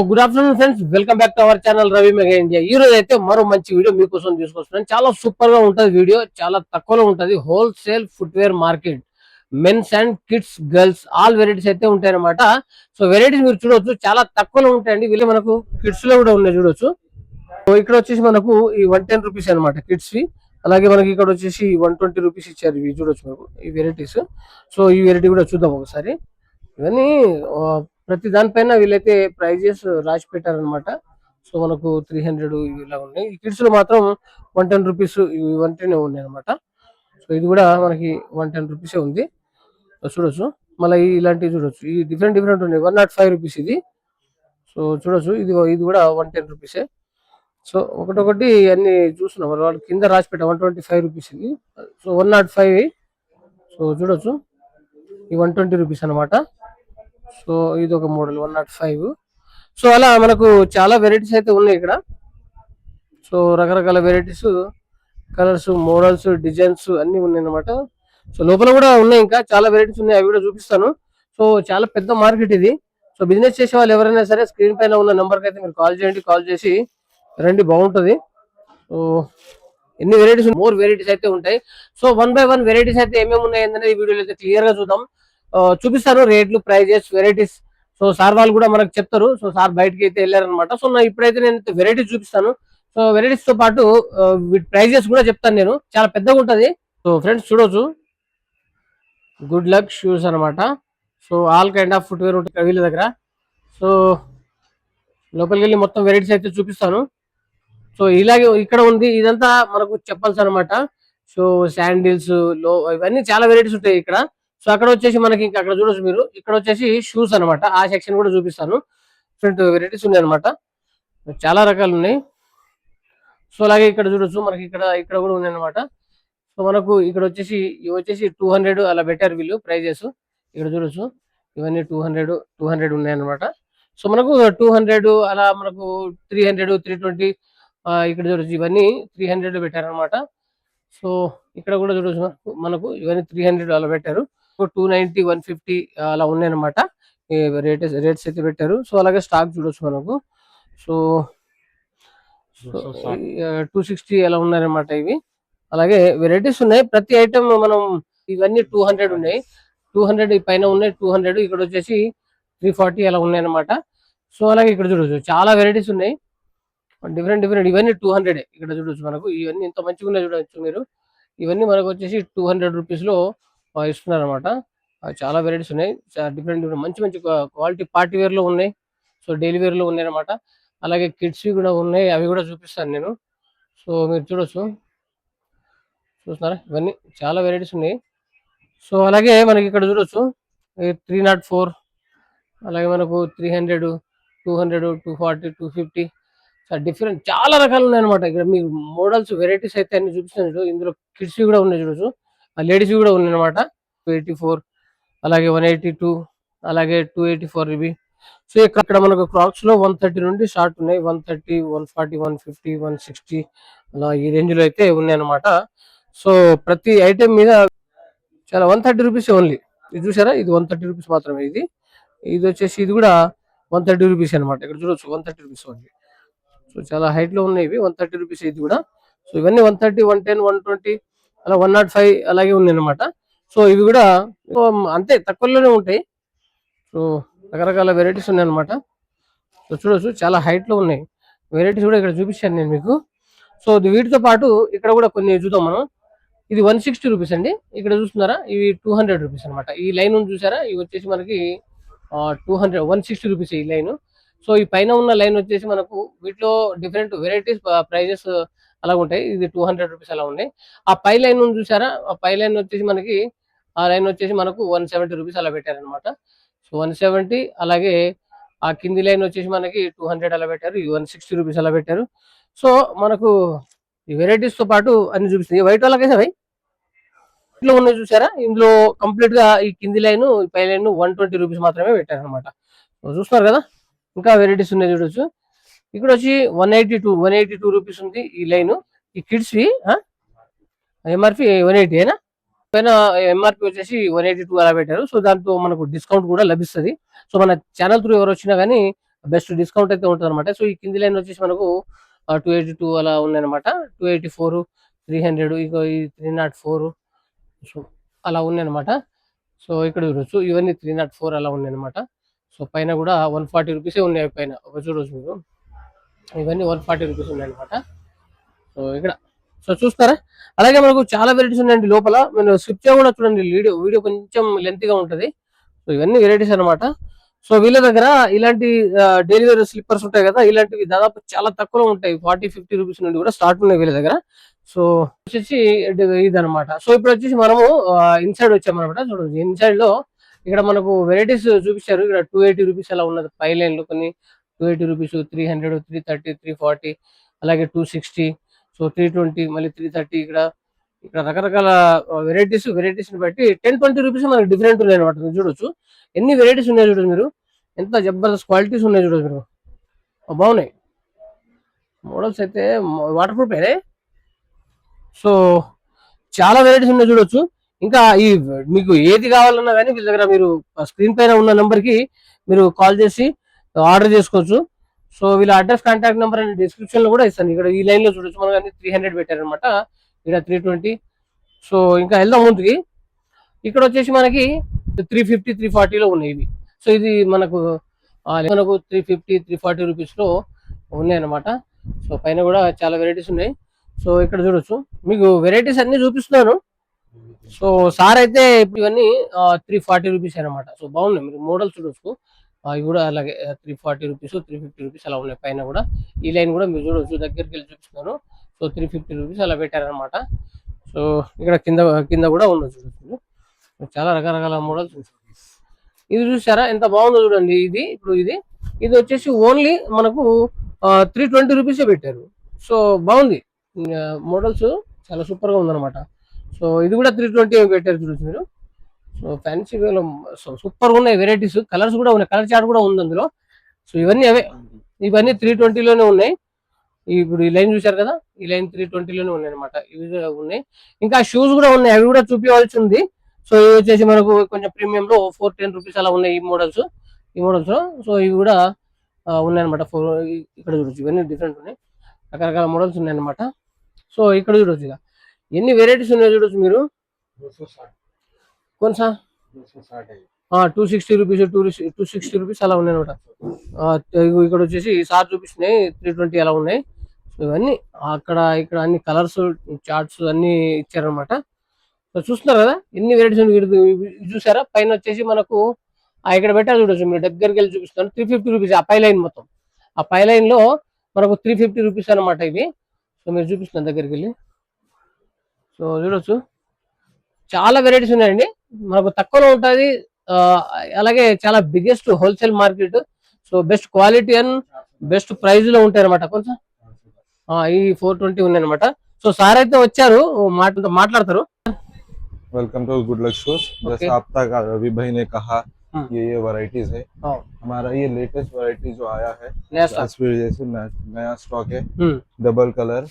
Good afternoon friends, welcome back to our channel Ravi mega India. ఈ రోజు అయితే మరో మంచి వీడియో మీకోసం తీసుకొస్తున్నాను. చాలా సూపర్ గా ఉంటది వీడియో, చాలా తక్కువలో ఉంటది. Wholesale footwear market, men's and kids, girls all varieties అయితే ఉంటాయి అనమాట. సో వెరైటీస్ మీరు చూడొచ్చు, చాలా తక్కువలో ఉంటాయండి. వీళ్ళు మనకు కిడ్స్ లో కూడా ఉన్నాయి చూడొచ్చు. సో ఇక్కడ వచ్చేసి మనకు ఈ 110 రూపీస్ అనమాట కిడ్స్ వి. అలాగే మనకి ఇక్కడ వచ్చేసి 120 రూపీస్ ఇచ్చారు. ఇవి చూడొచ్చు మనకు ఈ వెరైటీస్. సో ఈ వెరైటీ కూడా చూద్దాం ఒకసారి. ఇవన్నీ ప్రతి దానిపైన వీళ్ళైతే ప్రైజెస్ రాసి పెట్టారనమాట. సో మనకు 300 ఇలా ఉన్నాయి. ఈ కిడ్స్ లో మాత్రం 110 రూపీస్, ఇవి 110 ఉన్నాయి అనమాట. సో ఇది కూడా మనకి 110 రూపీసే ఉంది. చూడొచ్చు. మళ్ళీ ఇలాంటివి చూడొచ్చు, ఈ డిఫరెంట్ డిఫరెంట్ ఉన్నాయి. 105 రూపీస్ ఇది. సో చూడొచ్చు, ఇది కూడా 110 రూపీసే. సో ఒకటొకటి అన్ని చూస్తున్నాం. వాళ్ళు కింద రాసి పెట్టా 125 రూపీస్ ఇది. సో 105. సో చూడొచ్చు, ఈ 120 రూపీస్ అనమాట. సో ఇది ఒక మోడల్ 105. సో అలా మనకు చాలా వెరైటీస్ అయితే ఉన్నాయి ఇక్కడ. సో రకరకాల వెరైటీస్, కలర్స్, మోడల్స్, డిజైన్స్ అన్ని ఉన్నాయి అనమాట. సో లోపల కూడా ఉన్నాయి, ఇంకా చాలా వెరైటీస్ ఉన్నాయి, అవి కూడా చూపిస్తాను. సో చాలా పెద్ద మార్కెట్ ఇది. సో బిజినెస్ చేసే వాళ్ళు ఎవరైనా సరే స్క్రీన్ పైన ఉన్న నెంబర్కి అయితే మీరు కాల్ చేయండి. కాల్ చేసి రండి, బాగుంటుంది. సో ఎన్ని వెరైటీస్, మోర్ వెరైటీస్ అయితే ఉంటాయి. సో 1 by 1 వెరైటీస్ అయితే ఏమేమి ఉన్నాయి ఏంటంటే ఈ వీడియోలో అయితే క్లియర్ గా చూద్దాం. చూపిస్తాను రేట్లు, ప్రైజెస్, వెరైటీస్. సో సార్ వాళ్ళు కూడా మనకు చెప్తారు. సో సార్ బయటకి అయితే వెళ్ళారనమాట. సో ఇప్పుడైతే నేను వెరైటీస్ చూపిస్తాను. సో వెరైటీస్ తో పాటు ప్రైజెస్ కూడా చెప్తాను నేను. చాలా పెద్దగా ఉంటది. సో ఫ్రెండ్స్ చూడొచ్చు, గుడ్ లక్ షూస్ అనమాట. So all kind of footwear ఉంటాయి వీళ్ళ దగ్గర. సో లోపలికి వెళ్ళి మొత్తం వెరైటీస్ అయితే చూపిస్తాను. సో ఇలాగే ఇక్కడ ఉంది, ఇదంతా మనకు చెప్పాల్సి అనమాట. సో శాండిల్స్ లో ఇవన్నీ చాలా వెరైటీస్ ఉంటాయి ఇక్కడ. సో అక్కడ వచ్చేసి మనకి ఇంకా అక్కడ చూడొచ్చు మీరు, ఇక్కడ వచ్చేసి షూస్ అనమాట. ఆ సెక్షన్ కూడా చూపిస్తాను. డిఫరెంట్ వెరైటీస్ ఉన్నాయి అనమాట, చాలా రకాలు ఉన్నాయి. సో అలాగే ఇక్కడ చూడొచ్చు, మనకి ఇక్కడ కూడా ఉన్నాయి అనమాట. సో మనకు ఇక్కడ వచ్చేసి ఇవి వచ్చేసి 200 అలా పెట్టారు వీళ్ళు ప్రైజెస్. ఇక్కడ చూడొచ్చు, ఇవన్నీ 200 ఉన్నాయి అనమాట. సో మనకు 200 అలా, మనకు 300, 320. ఇక్కడ చూడొచ్చు, ఇవన్నీ 300 పెట్టారనమాట. సో ఇక్కడ కూడా చూడొచ్చు, మనకు ఇవన్నీ 300 అలా పెట్టారు. 290, 150 అలా ఉన్నాయన్నమాట. రేట్స్ అయితే పెట్టారు. సో అలాగే స్టాక్ చూడొచ్చు మనకు. సో 260 అలా ఉన్నాయన్నమాట ఇవి. అలాగే వెరైటీస్ ఉన్నాయి ప్రతి ఐటమ్. మనం ఇవన్నీ 200 ఉన్నాయి, 200 పైన ఉన్నాయి, 200. ఇక్కడ వచ్చేసి 340 అలా ఉన్నాయన్నమాట. సో అలాగే ఇక్కడ చూడొచ్చు, చాలా వెరైటీస్ ఉన్నాయి, డిఫరెంట్. ఇవన్నీ 200. ఇక్కడ చూడొచ్చు మనకు, ఇవన్నీ ఎంత మంచిగా ఉన్నాయి చూడొచ్చు మీరు. ఇవన్నీ మనకు వచ్చేసి 200 రూపీస్ లో ఇస్తున్నారు అనమాట. చాలా వెరైటీస్ ఉన్నాయి, డిఫరెంట్ మంచి మంచి క్వాలిటీ పార్టీ వేర్ లో ఉన్నాయి. సో డైలీ వేర్ లో ఉన్నాయి అనమాట. అలాగే కిడ్స్ కూడా ఉన్నాయి, అవి కూడా చూపిస్తాను నేను. సో మీరు చూడొచ్చు, చూస్తున్నారా, ఇవన్నీ చాలా వెరైటీస్ ఉన్నాయి. సో అలాగే మనకి ఇక్కడ చూడొచ్చు 304, అలాగే మనకు 300, 200, 240, 250. డిఫరెంట్ చాలా రకాలు ఉన్నాయి అనమాట. ఇక్కడ మీకు మోడల్స్, వెరైటీస్ అయితే అన్ని చూపిస్తాను. ఇందులో కిడ్స్ కూడా ఉన్నాయి చూడొచ్చు, లేడీస్ కూడా ఉన్నాయి అనమాట. 284, అలాగే 182, అలాగే 284 ఇవి. సో ఇక్కడ మనకు క్రాక్స్ లో 130 నుండి స్టార్ట్ ఉన్నాయి. 130, 140, 150, 160 అలా ఈ రేంజ్ లో అయితే ఉన్నాయి అనమాట. సో ప్రతి ఐటెం మీద చాలా 130 రూపీస్ ఓన్లీ. ఇది చూసారా, ఇది 130 రూపీస్ మాత్రమే. ఇది వచ్చేసి ఇది కూడా 130 రూపీస్ అనమాట. ఇక్కడ చూడొచ్చు 130 రూపీస్ ఓన్లీ. సో చాలా హైట్ లో ఉన్నాయి ఇవి, 130 రూపీస్ ఇది కూడా. సో ఇవన్నీ 130, 110, 120 అలా 105 అలాగే ఉన్నాయి అనమాట. సో ఇవి కూడా అంతే తక్కువలోనే ఉంటాయి. సో రకరకాల వెరైటీస్ ఉన్నాయి అనమాట. సో చూడొచ్చు, చాలా హైట్ లో ఉన్నాయి వెరైటీస్ కూడా ఇక్కడ చూపించాను నేను మీకు. సో వీటితో పాటు ఇక్కడ కూడా కొన్ని చూద్దాం మనం. ఇది 160 రూపీస్ అండి. ఇక్కడ చూస్తున్నారా, ఇవి 200 రూపీస్ అనమాట. ఈ లైన్ చూసారా, ఇవి వచ్చేసి మనకి 160 రూపీస్ ఈ లైన్. సో ఈ పైన ఉన్న లైన్ వచ్చేసి మనకు వీటిలో డిఫరెంట్ వెరైటీస్ ప్రైజెస్ అలా ఉంటాయి. ఇది 200 రూపీస్ అలా ఉన్నాయి. ఆ పై లైన్ చూసారా, ఆ పై లైన్ వచ్చేసి మనకి, ఆ లైన్ వచ్చేసి మనకు 170 రూపీస్ అలా పెట్టారనమాట. సో 170. అలాగే ఆ కింది లైన్ వచ్చేసి మనకి 200 అలా పెట్టారు. 160 రూపీస్ అలా పెట్టారు. సో మనకు ఈ వెరైటీస్ తో పాటు అన్ని చూపిస్తుంది. వైట్ వాళ్ళకే భయ్ ఇంట్లో ఉన్నాయి చూసారా, ఇందులో కంప్లీట్ గా ఈ కింది లైన్, పై లైన్ 120 రూపీస్ మాత్రమే పెట్టారు అనమాట. చూస్తున్నారు కదా, ఇంకా వెరైటీస్ ఉన్నాయి చూడొచ్చు. ఇక్కడ వచ్చి 182 రూపీస్ ఉంది ఈ లైన్. ఈ కిడ్స్ వి ఎంఆర్పి 180 అయినా, పైన ఎంఆర్పి వచ్చేసి 182 అలా పెట్టారు. సో దాంతో మనకు డిస్కౌంట్ కూడా లభిస్తుంది. సో మన ఛానల్ త్రూ ఎవరు వచ్చినా కానీ బెస్ట్ డిస్కౌంట్ అయితే ఉంటుంది అనమాట. సో ఈ కింది లైన్ వచ్చేసి మనకు 282 అలా ఉన్నాయన్నమాట. 284, 300, ఇక ఈ 304, సో అలా ఉన్నాయన్నమాట. సో ఇక్కడ చూడొచ్చు ఇవన్నీ 304 అలా ఉన్నాయన్నమాట. సో పైన కూడా 140 రూపీసే ఉన్నాయి పైన. ఒక చూడొచ్చు మీరు, ఇవన్నీ 140 రూపీస్ ఉన్నాయన్నమాట. సో ఇక్కడ సో చూస్తారా, అలాగే మనకు చాలా వెరైటీస్ ఉన్నాయండి లోపల. మీరు స్విచ్ కూడా చూడండి, వీడియో కొంచెం లెంతీగా ఉంటుంది. సో ఇవన్నీ వెరైటీస్ అనమాట. సో వీళ్ళ దగ్గర ఇలాంటి డైలీ వేర్ స్లిప్పర్స్ ఉంటాయి కదా, ఇలాంటివి దాదాపు చాలా తక్కువలో ఉంటాయి. 40-50 రూపీస్ నుండి కూడా స్టార్ట్ ఉన్నాయి వీళ్ళ దగ్గర. సో వచ్చేసి ఇదనమాట. సో ఇప్పుడు వచ్చేసి మనము ఇన్సైడ్ వచ్చామన్నమాట. చూడండి ఇన్సైడ్ లో ఇక్కడ మనకు వెరైటీస్ చూపించారు. ఇక్కడ 280 రూపీస్ అలా ఉన్నది పై లైన్ లో, కొన్ని 280 రూపీస్, 300, 330, 340, అలాగే 260, సో 320, మళ్ళీ 330. ఇక్కడ రకరకాల వెరైటీస్ ని బట్టి 10-20 రూపీస్ మనకి డిఫరెంట్ ఉన్నాయి అనమాట. మీరు చూడొచ్చు ఎన్ని వెరైటీస్ ఉన్నాయి చూడండి మీరు, ఎంత జబర్దస్త్ క్వాలిటీస్ ఉన్నాయి చూడొచ్చు మీరు. బాగున్నాయి మోడల్స్ అయితే, వాటర్ ప్రూఫ్ అయినాయి. సో చాలా వెరైటీస్ ఉన్నాయి చూడొచ్చు. ఇంకా ఈ మీకు ఏది కావాలన్నా కానీ వీళ్ళ దగ్గర మీరు స్క్రీన్ పైన ఉన్న నెంబర్ కి మీరు కాల్ చేసి ఆర్డర్ చేసుకోవచ్చు. సో వీళ్ళ address, contact number and description లో కూడా ఇస్తాను. ఇక్కడ ఈ లైన్ లో చూడొచ్చు మనకు అన్ని 300 పెట్టారనమాట, ఇక్కడ 320. సో ఇంకా వెళ్దాం ముందుకి. ఇక్కడ వచ్చేసి మనకి 350, 340 లో ఉన్నాయి ఇవి. సో ఇది మనకు 350, 340 రూపీస్ లో ఉన్నాయి అనమాట. సో పైన కూడా చాలా వెరైటీస్ ఉన్నాయి. సో ఇక్కడ చూడొచ్చు మీకు వెరైటీస్ అన్ని చూపిస్తున్నాను. సో సార్ అయితే ఇవన్నీ 340 రూపీస్ అనమాట. సో బాగున్నాయి, మీరు మోడల్స్ చూడొచ్చు. ఇవి కూడా అలాగే 340 రూపీస్, 350 రూపీస్ అలా ఉన్నాయి పైన కూడా. ఈ లైన్ కూడా మీరు చూడొచ్చు, దగ్గరికి వెళ్ళి చూపిస్తున్నాను. సో 350 రూపీస్ అలా పెట్టారనమాట. సో ఇక్కడ కింద కూడా ఉన్నది చూడొచ్చు, చాలా రకరకాల మోడల్స్. ఇది చూసారా ఎంత బాగుందో చూడండి. ఇది వచ్చేసి ఓన్లీ మనకు 320 రూపీసే పెట్టారు. సో బాగుంది, మోడల్స్ చాలా సూపర్ గా ఉందన్నమాట. సో ఇది కూడా 320 పెట్టారు చూడొచ్చు మీరు. సో ఫ్యాన్సీ సూపర్ గా ఉన్నాయి వెరైటీస్, కలర్స్ కూడా ఉన్నాయి, కలర్ చార్ట్ కూడా ఉంది అందులో. సో ఇవన్నీ 320 లోనే ఉన్నాయి. ఇప్పుడు ఈ లైన్ చూసారు కదా, ఈ లైన్ 320 లోనే ఉన్నాయి అనమాట. ఇవి కూడా ఉన్నాయి. ఇంకా షూస్ కూడా ఉన్నాయి, అవి కూడా చూపించవలసి ఉంది. సో ఇవి వచ్చేసి మనకు కొంచెం ప్రీమియం లో 410 రూపీస్ అలా ఉన్నాయి ఈ మోడల్స్. సో ఇవి కూడా ఉన్నాయన్నమాట. ఇక్కడ చూడొచ్చు ఇవన్నీ డిఫరెంట్ ఉన్నాయి, రకరకాల మోడల్స్ ఉన్నాయన్నమాట. సో ఇక్కడ చూడొచ్చు ఇక ఎన్ని వెరైటీస్ ఉన్నాయో చూడొచ్చు మీరు. కొనసా 260 రూపీస్, 260 రూపీస్ అలా ఉన్నాయి అనమాట. ఇక్కడ వచ్చేసి సార్ చూపిస్తున్నాయి 320 అలా ఉన్నాయి. సో ఇవన్నీ ఇక్కడ అన్ని కలర్స్, చార్ట్స్ అన్ని ఇచ్చారనమాట. సో చూస్తున్నారు కదా ఎన్ని వెరైటీస్ చూసారా. పైన వచ్చేసి మనకు ఇక్కడ పెట్టారు చూడొచ్చు మీరు, దగ్గరికి వెళ్ళి చూపిస్తాను. 350 రూపీస్ ఆ పై లైన్ మొత్తం. ఆ పై లైన్ లో మనకు 350 రూపీస్ అనమాట ఇవి. సో మీరు చూపిస్తున్నాను దగ్గరికి వెళ్ళి. సో చూడొచ్చు చాలా వెరైటీస్ ఉన్నాయండి, మనకు తక్కువలో ఉంటుంది. అలాగే చాలా biggest wholesale market. So best quality and best price లో ఉంటాయి అనమాట. కొంచెం ఈ 420 ఉన్నాయి అనమాట. సో సార్ అయితే వచ్చారు, మాట్లాడతారు. Welcome to good luck shoes. जैसा आप तक रवि भाई ने कहा ये वैरायटीज है। हमारा ये लेटेस्ट वैरायटी जो आया है, तस्वीर जैसे नया स्टॉक है। डबल कलर,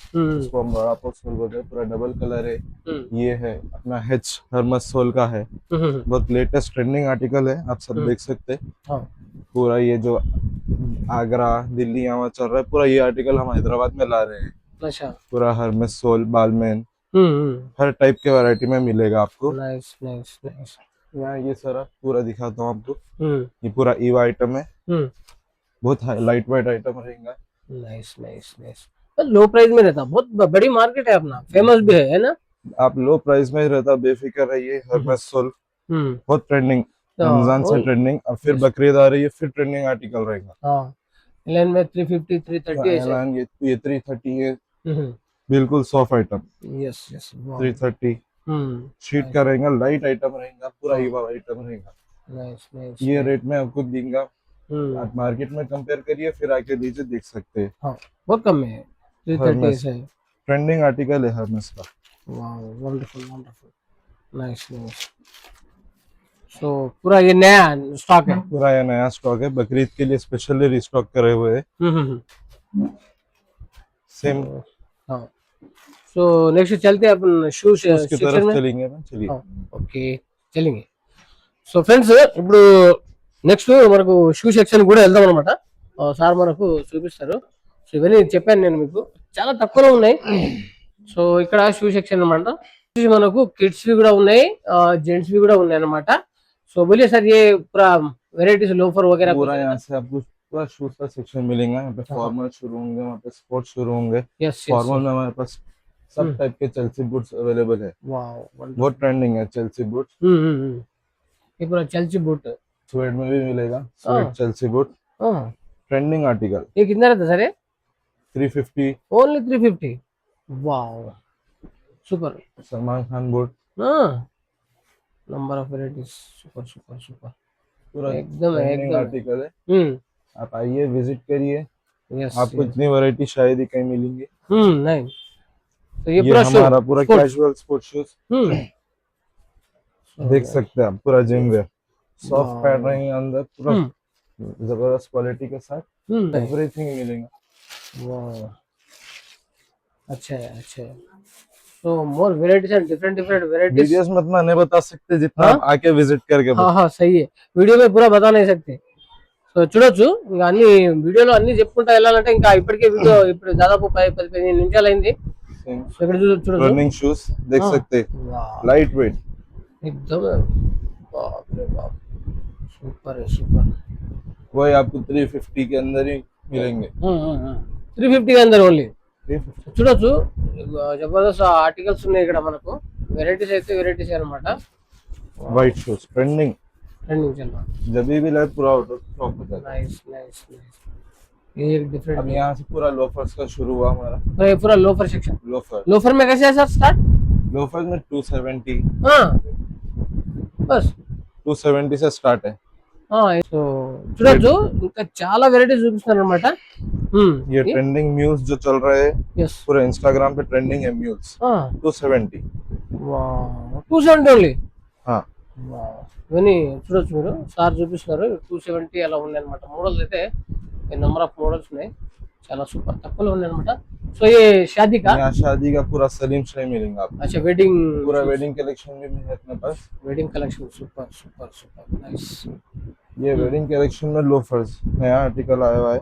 इसको हम बड़ा पोस्टर बोलते हैं, पूरा डबल कलर है। ये है अपना हेच हर्मस सोल का है, बहुत लेटेस्ट ट्रेंडिंग आर्टिकल है, आप सब देख सकते हैं। पूरा ये जो आगरा, दिल्ली यहाँ चल रहा है, पूरा ये आर्टिकल हम हैदराबाद में ला रहे हैं। पूरा हर्मस सोल, बालमैन, हर टाइप के वैरायटी में मिलेगा आपको। Nice nice nice. यहाँ ये सारा पूरा दिखाता हूँ आपको। ये पूरा ईवा आइटम है, बहुत लाइट वेट आइटम रहेगा। Nice nice nice. लो प्राइस में रहता, बहुत बड़ी मार्केट है अपना, फेमस भी है ना। आप लो प्राइस में रहता, बेफिक्र रहिए। हर्मस सोल बहुत ट्रेंडिंग, रमजान से ट्रेंडिंग, और फिर बकरीद आ रही है, फिर ट्रेंडिंग आर्टिकल रहेगा। लाइन में 350, 330 ये 330 है, बिल्कुल soft item. Yes yes 330 sheet का रहेगा, लाइट आइटम रहेगा, पूरा ईवा आइटम रहेगा। Nice nice. ये रेट में आपको दूंगा, आप मार्केट में कंपेयर करिए, फिर आके लीजिए, देख सकते हैं। बहुत कम है, 330 है। ट्रेंडिंग आर्टिकल है हर्मस का। Wow wonderful wonderful, nice nice. So पूरा ये नया स्टॉक है, पूरा ये नया स्टॉक है, बकरीद के लिए स्पेशली रिस्टॉक करे हुए हैं। सेम। हाँ सो नेक्स्ट चलते हैं अपन शूज सेक्शन में, चलेंगे। चलिए ఓకే చలింగే. సో ఫ్రెండ్స్ ఇప్పుడు నెక్స్ట్ మనకు షూ సెక్షన్ కూడా వెళ్దాం అనమాట. సార్ మనకు చూపిస్తారు. సో ఇవన్నీ చెప్పాను నేను మీకు, చాలా తక్కువలో ఉన్నాయి. సో ఇక్కడ షూ సెక్షన్ అనమాట. మనకు కిడ్స్ వి కూడా ఉన్నాయి, जेंट्स వి కూడా ఉన్నాయి అనమాట. సో बोलिए सर, ये पूरा वेराइटीज लोफर वगैरह पूरा यहाँ से आपको पूरा शूज का सेक्शन मिलेगा। यहाँ पे फॉर्मल शुरू होंगे, वहाँ पे स्पोर्ट्स शुरू होंगे। यस फॉर्मल में हमारे पास सब टाइप के चेल्सी बूट्स अवेलेबल है। वाओ, बहुत ट्रेंडिंग है चेल्सी बूट्स। ये पूरा चेल्सी बूट स्वेड में भी मिलेगा, swayed Chelsea boot trending article. ये कितना रहता sir? 350 only 350। Wow super. Salman Khan boot, number of varieties, super super super, पूरा एकदम ट्रेंडिंग आर्टिकल है। आप आइए, विजिट करिए। यस, आपको इतनी वैरायटी शायद ही कहीं मिलेंगी। नहीं तो ये ये पूरा हमारा पूरा कैजुअल स्पोर्ट शूज देख सकते हैं आप, पूरा जिम वेयर, सॉफ्ट पैड रहेंगे अंदर, पूरा जबरदस्त क्वालिटी के साथ एवरीथिंग मिलेगा। वाह, अच्छा है, अच्छा है। तो more varieties and different different varieties. Videos में इतना नहीं बता सकते जितना आप आके विजिट करके हाँ हाँ सही है, వీడియో में पूरा बता नहीं सकते. సో చూడొచ్చు, ఇంకా అన్ని వీడియోలో అన్ని చెప్పుకుంటా వెళ్ళాలంటే ఇంకా ఇప్పటికే వీడియో ఇప్పుడు దాదాపు 10-15 నిమిషాలు అయింది. సో ఇక్కడ చూడొచ్చు, रनिंग शूज देख सकते हैं, लाइट वेट एकदम, बाप रे बाप, सुपर है सुपर. वही आपको 350 के अंदर ही मिलेंगे। 350 के अंदर ఓన్లీ. చూడొచ్చు జబర్దస్త్ ఆర్టికల్స్ ఉన్నాయి ఇక్కడ మనకు. వెరైటీస్ అయితే వెరైటీస్ అన్నమాట. वाइट शूज ट्रेंडिंग ट्रेंडिंग चल रहा, जब भी लाइव पूरा ऑर्डर स्टॉक हो जाता है। Nice nice nice. ये एक डिफरेंट, अब यहाँ से पूरा लोफर्स का शुरू हुआ हमारा। तो ये पूरा लोफर सेक्शन. लोफर लोफर में कैसे है सर स्टार्ट? लोफर में 270 हाँ बस 270 से स्टार्ट है। సో చూడొచ్చు ఇంకా చాలా వెరైటీస్ చూపిస్తున్నారు అనమాట. ये ट्रेंडिंग म्यूल्स जो चल रहे हैं, यस पूरा इंस्टाग्राम पे ट्रेंडिंग है म्यूल्स 270। Wow, 270 only. हाँ ఇవన్నీ చూడొచ్చు మీరు, సార్ చూపిస్తున్నారు. 270 అలా ఉన్నాయి అనమాట. మోడల్స్ అయితే నెంబర్ ఆఫ్ మోడల్స్ ఉన్నాయి, చాలా సూపర్ తక్కువలో ఉన్నాయి అనమాట. సో ये शादी का, यहाँ शादी का पूरा सलीम शाही मिलेगा आपको। अच्छा वेडिंग, पूरा वेडिंग कलेक्शन भी है अपने पास। Wedding collection, super super super, nice. ये वेडिंग कलेक्शन में लोफर्स नया आर्टिकल आया हुआ है।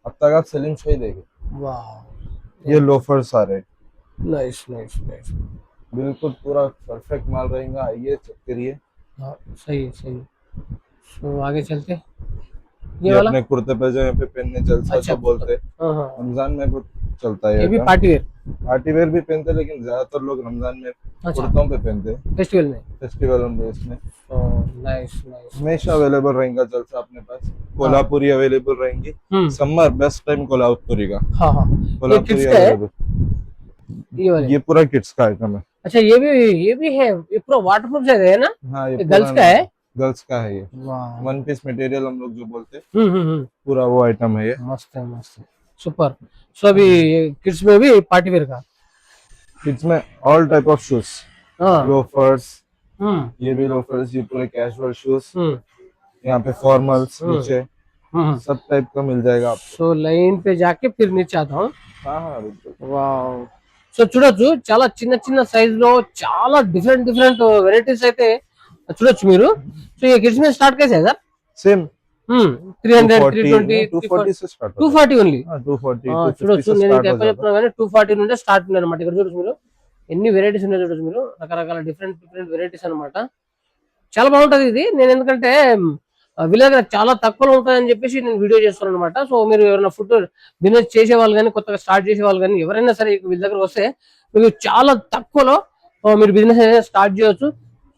अब तक आप सलीम शाही देंगे। वाह, ये लोफर्स आ रहे हैं, नाइस नाइस नाइस. बिल्कुल पूरा परफेक्ट माल रहेगा। आइए चेक करिए। हाँ सही है सही है. सो आगे चलते, ये ये वाला अपने कुर्ते पैजामे पे पहनने जलसा अच्छा, जो बोलते हैं, हाँ हाँ, रमजान में बहुत चलता है। ये भी पार्टी वेयर. पार्टी वेयर भी पहनते हैं, लेकिन ज्यादातर लोग रमजान में अच्छा, कुर्तों पे पहनते हैं, फेस्टिवल में. फेस्टिवल में। Nice nice. हमेशा अवेलेबल रहेगा जलसा अपने पास। कोल्हापुरी अवेलेबल रहेंगी। हम्म, समर बेस्ट टाइम कोल्हापुरी का। हाँ हाँ. ये कोल्हापुरी किड्स का है, अवेलेबल। ये वाले. ये पूरा किड्स का आइटम है। अच्छा ये भी है, ये पूरा वाटरप्रूफ है ना? हाँ ये गर्ल्स का है. गर्ल्स का है ये। वाह, वन पीस मटेरियल हम लोग जो बोलते हैं, हम्म, पूरा वो आइटम है ये। मस्त है मस्त है, सुपर. सो अभी किड्स में भी पार्टी वेयर का. किड्स में ऑल टाइप ऑफ शूज, हाँ, लोफर्स, हम्म ये भी लोफर्स, ये पूरे कैजुअल शूज, हम्म यहाँ पे फॉर्मल्स नीचे हम्म. सब टाइप का मिल जाएगा आपको। సో లైన్ पे जाके फिर नीचे आता हूँ. हाँ हाँ बिल्कुल। వావ్, సో చూడొచ్చు చాలా చిన్న చిన్న సైజ్ లో చాలా డిఫరెంట్ డిఫరెంట్ వెరైటీస్ అయితే చూడొచ్చు మీరు. సో ये किड्स में स्टार्ट कैसे है सर? सेम 300 320 240 से स्टार्ट होता 240 ఓన్లీ. है। 240 చూడొచ్చు, 250 से నేను स्टार्ट हो ఎక్కడ जाता చెప్తున్నా కానీ 240 నుండి స్టార్ట్ ఉంది అనమాట. ఇక్కడ చూడొచ్చు మీరు ఎన్ని వెరైటీస్ ఉన్నాయో చూడొచ్చు మీరు, రకరకాల డిఫరెంట్ డిఫరెంట్ వెరైటీస్ అన్నమాట. చాలా బాగుంటది ఇది. నేను ఎందుకంటే వీళ్ళ దగ్గర చాలా తక్కువలో ఉంటాయని చెప్పేసి నేను వీడియో చేస్తున్నాను అనమాట. సో మీరు ఎవరైనా ఫుడ్ బిజినెస్ చేసే వాళ్ళు కానీ, కొత్తగా స్టార్ట్ చేసే వాళ్ళు కానీ ఎవరైనా సరే వీళ్ళ దగ్గర వస్తే మీకు చాలా తక్కువలో మీరు బిజినెస్ స్టార్ట్ చేయొచ్చు.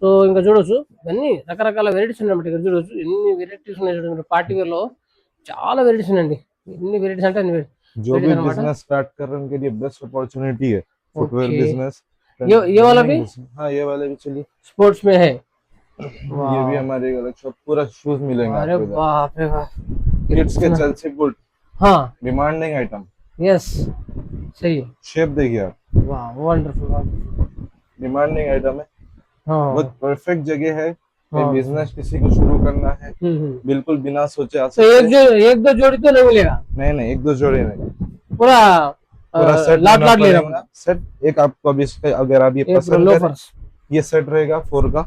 సో ఇంకా చూడొచ్చు ఇవన్నీ రకరకాల వెరైటీస్ ఉన్నాయన్నమాట. ఇక్కడ చూడొచ్చు ఎన్ని వెరైటీస్ ఉన్నాయి చూడండి. పార్టీ వేర్ లో చాలా వెరైటీస్ ఉన్నాయండి. ఎన్ని వెరైటీస్ అంటే అన్ని जो भी बिजनेस स्टार्ट कर रहे हैं उनके लिए बेस्ट अपॉर्चुनिटी है फुटवेयर ओके. बिजनेस। ये वाला भी? हाँ ये वाले भी चलिए। स्पोर्ट्स में है. ये भी हमारे अलग शॉप पूरा शूज मिलेंगे अरे आपको इधर। बाप रे बाप, किड्स के चेल्सी बूट हाँ डिमांडिंग आइटम, यस सही है. शेप देखिए आप, वाह वंडरफुल. डिमांडिंग आइटम है। हाँ बहुत परफेक्ट जगह है। हाँ. बिजनेस किसी को शुरू करना है बिल्कुल बिना सोचे आ तो सकते हैं। एक दो जोड़ी तो नहीं मिलेगा, नहीं एक दो जोड़े नहीं, पूरा पूरा सेट लाट लेना लाट ले रहा पड़ेगा। सेट एक आपको अभी अगर आप ये हूँ. पसंद करें, लोफर्स ये सेट रहेगा 4 का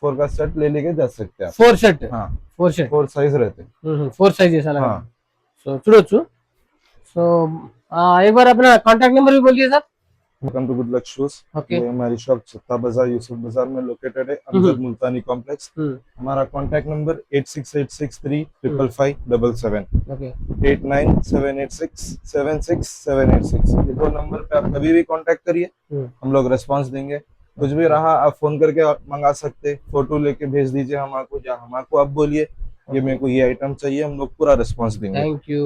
4 का सेट ले लेके जा सकते हैं आप। 4 सेट, हाँ 4 सेट, 4 साइज रहते हैं। 4 साइज ऐसा लगा. हाँ సో చూడొచ్చు. సో एक बार अपना कांटेक्ट नंबर भी बोलिए sir. Welcome to good luck shoes. Okay. ये हमारी शॉप छत्ता बाजार यूसुफ बाजार में लोकेटेड है, अमजद मुल्तानी कॉम्प्लेक्स। हमारा कांटेक्ट नंबर 8686355577 ओके. 8978676786 ये दो नंबर पे आप कभी भी कांटेक्ट करिए, हम लोग रिस्पांस देंगे। कुछ भी रहा आप फोन करके मंगा सकते, फोटो लेके भेज दीजिए हमको, या हमको आप बोलिए ये मेरे को ये आइटम चाहिए, हम लोग पूरा रिस्पांस देंगे। Thank you.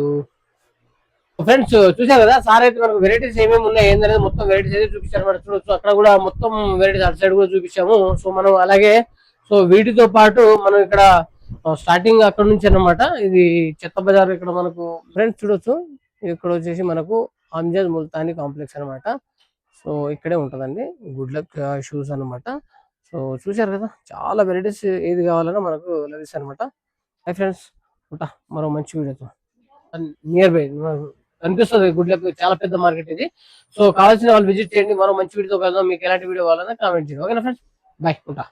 ఫ్రెండ్స్ చూసారు కదా, సార్ అయితే మనకు వెరైటీస్ ఏమేమి ఉన్నాయి ఏంటనేది మొత్తం వెరైటీస్ అయితే చూపించారు అనమాట. చూడొచ్చు అక్కడ కూడా మొత్తం వెరైటీస్ అటు సైడ్ కూడా చూపించాము. సో మనం అలాగే సో వీటితో పాటు మనం ఇక్కడ స్టార్టింగ్ అక్కడ నుంచి అన్నమాట. ఇది చెత్త బజార్ ఇక్కడ మనకు ఫ్రెండ్స్ చూడొచ్చు. ఇక్కడ వచ్చేసి మనకు అమ్జద్ ముల్తానీ కాంప్లెక్స్ అన్నమాట. సో ఇక్కడే ఉంటదండి గుడ్ లక్ షూస్ అన్నమాట. సో చూసారు కదా, చాలా వెరైటీస్ ఏది కావాలన్నా మనకు లభిస్తాయి అనమాట. హై ఫ్రెండ్స్, ఉంటా మరో మంచి వీడియోతో. నియర్ బై అనిపిస్తుంది గుడ్ లక్, చాలా పెద్ద మార్కెట్ ఇది. సో కావాల్సిన వాళ్ళు విజిట్ చేయండి. మరో మంచి వీడియోతో కలుద్దాం. మీకు ఎలాంటి వీడియో కావాలన్నా కామెంట్ చేయండి. ఓకేనా ఫ్రెండ్స్, బాయ్, ఉంటా.